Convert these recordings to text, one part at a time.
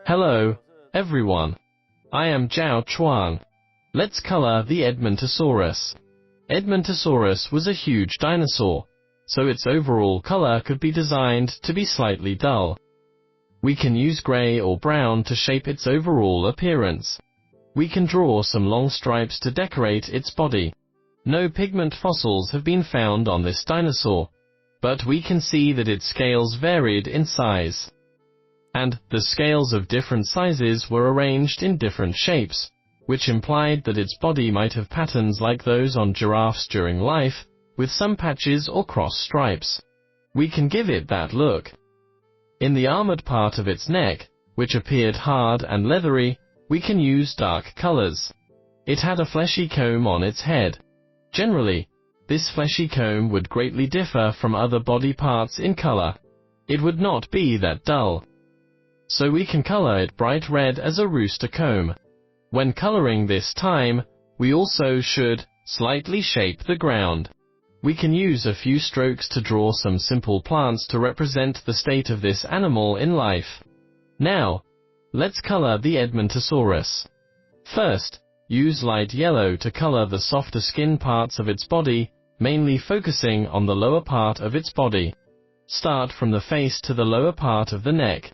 Hello, everyone. I am Chuang. Let's color the Edmontosaurus. Edmontosaurus was a huge dinosaur, so its overall color could be designed to be slightly dull. We can use gray or brown to shape its overall appearance. We can draw some long stripes to decorate its body. No pigment fossils have been found on this dinosaur, but we can see that its scales varied in size. And the scales of different sizes were arranged in different shapes, which implied that its body might have patterns like those on giraffes during life, with some patches or cross stripes. We can give it that look. In the armored part of its neck, which appeared hard and leathery, we can use dark colors. It had a fleshy comb on its head. Generally, this fleshy comb would greatly differ from other body parts in color. It would not be that dull. So we can color it bright red as a rooster comb. When coloring this time, we also should slightly shape the ground. We can use a few strokes to draw some simple plants to represent the state of this animal in life. Now, let's color the Edmontosaurus. First, use light yellow to color the softer skin parts of its body, mainly focusing on the lower part of its body. Start from the face to the lower part of the neck.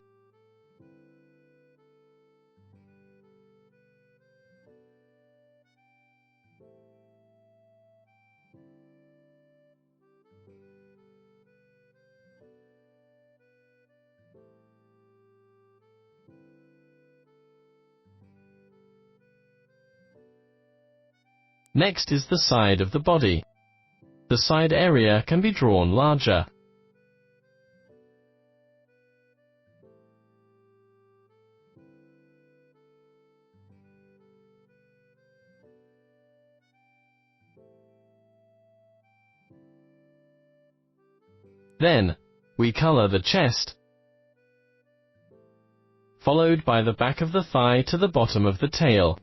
Next is the side of the body. The side area can be drawn larger. Then, we color the chest, followed by the back of the thigh to the bottom of the tail.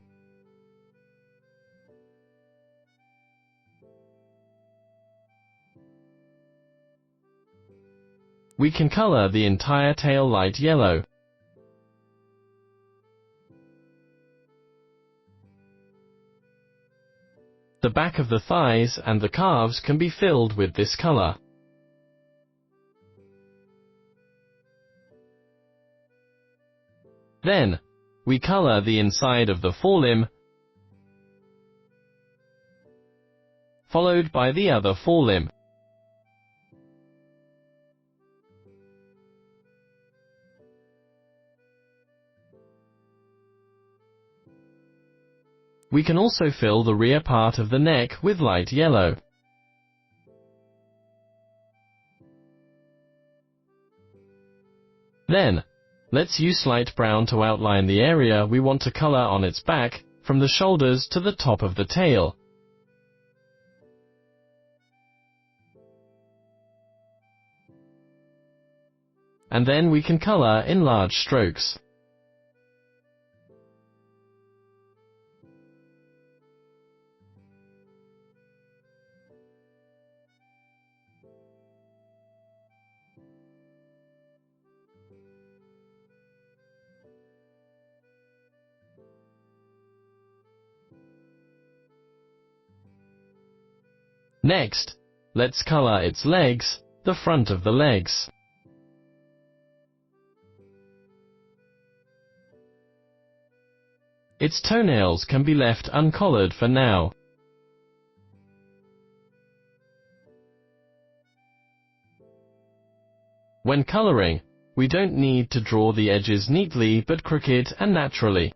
We can color the entire tail light yellow. The back of the thighs and the calves can be filled with this color. Then, we color the inside of the forelimb, followed by the other forelimb. We can also fill the rear part of the neck with light yellow. Then, let's use light brown to outline the area we want to color on its back, from the shoulders to the top of the tail. And then we can color in large strokes. Next, let's color its legs, the front of the legs. Its toenails can be left uncolored for now. When coloring, we don't need to draw the edges neatly but crooked and naturally.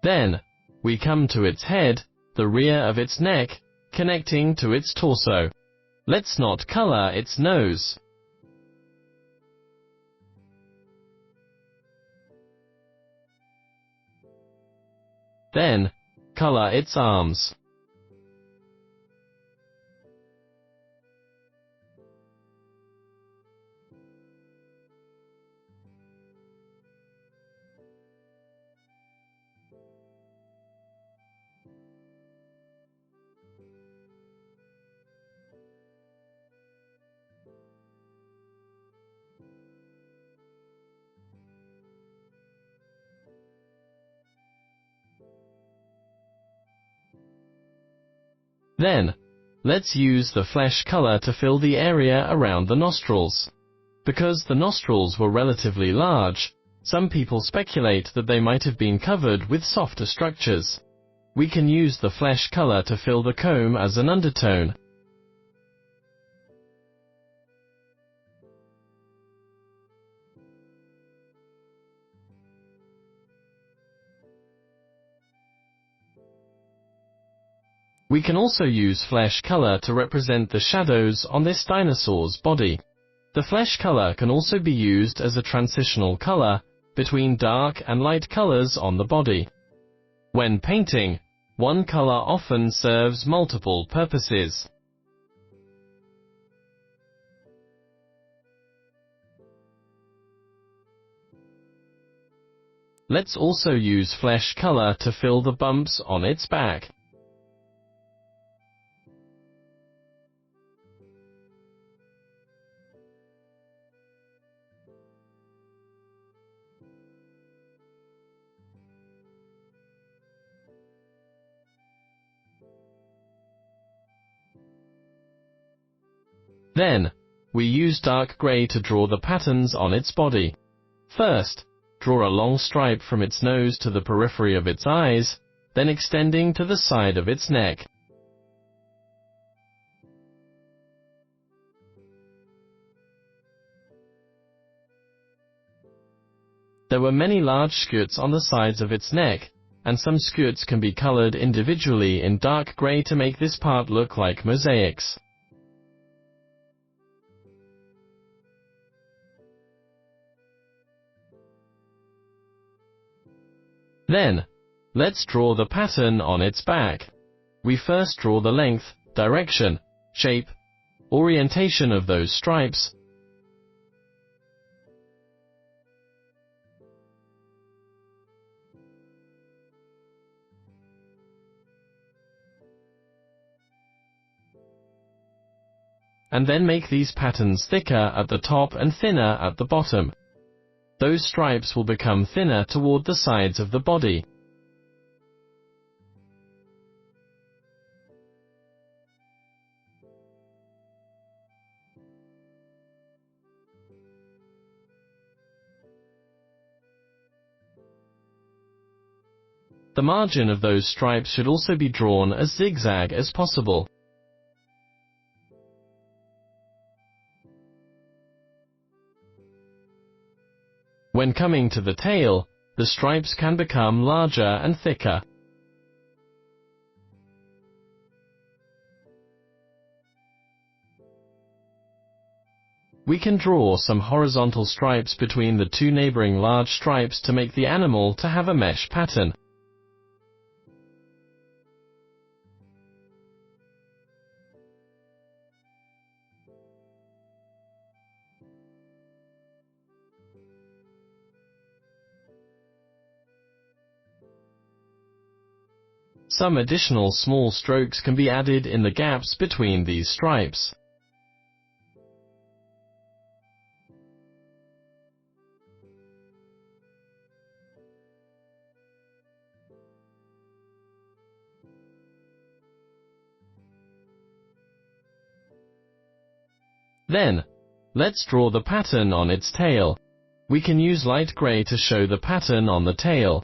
Then, we come to its head, the rear of its neck, connecting to its torso. Let's not color its nose. Then, color its arms. Then, let's use the flesh color to fill the area around the nostrils. Because the nostrils were relatively large, some people speculate that they might have been covered with softer structures. We can use the flesh color to fill the comb as an undertone. We can also use flesh color to represent the shadows on this dinosaur's body. The flesh color can also be used as a transitional color between dark and light colors on the body. When painting, one color often serves multiple purposes. Let's also use flesh color to fill the bumps on its back. Then, we use dark gray to draw the patterns on its body. First, draw a long stripe from its nose to the periphery of its eyes, then extending to the side of its neck. There were many large skirts on the sides of its neck, and some skirts can be colored individually in dark gray to make this part look like mosaics. Then, let's draw the pattern on its back. We first draw the length, direction, shape, orientation of those stripes. And then make these patterns thicker at the top and thinner at the bottom. Those stripes will become thinner toward the sides of the body. The margin of those stripes should also be drawn as zigzag as possible. When coming to the tail, the stripes can become larger and thicker. We can draw some horizontal stripes between the two neighboring large stripes to make the animal to have a mesh pattern. Some additional small strokes can be added in the gaps between these stripes. Then, let's draw the pattern on its tail. We can use light gray to show the pattern on the tail.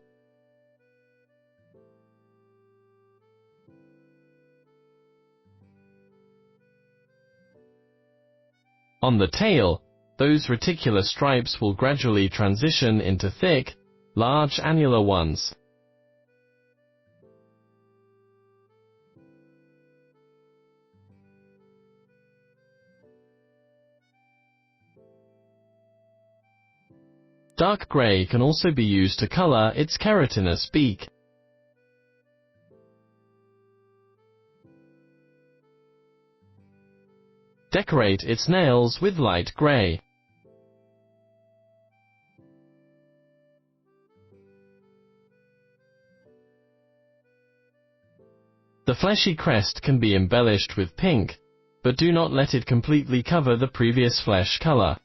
On the tail, those reticular stripes will gradually transition into thick, large annular ones. Dark gray can also be used to color its keratinous beak. Decorate its nails with light gray. The fleshy crest can be embellished with pink, but do not let it completely cover the previous flesh color.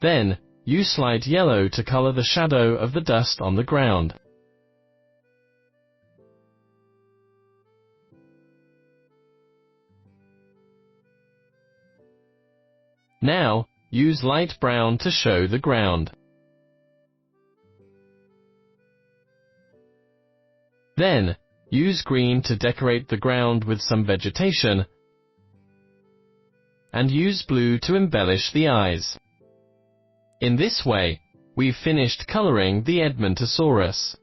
Then, use slide yellow to color the shadow of the dust on the ground. Now, use light brown to show the ground. Then, use green to decorate the ground with some vegetation, and use blue to embellish the eyes. In this way, we've finished coloring the Edmontosaurus.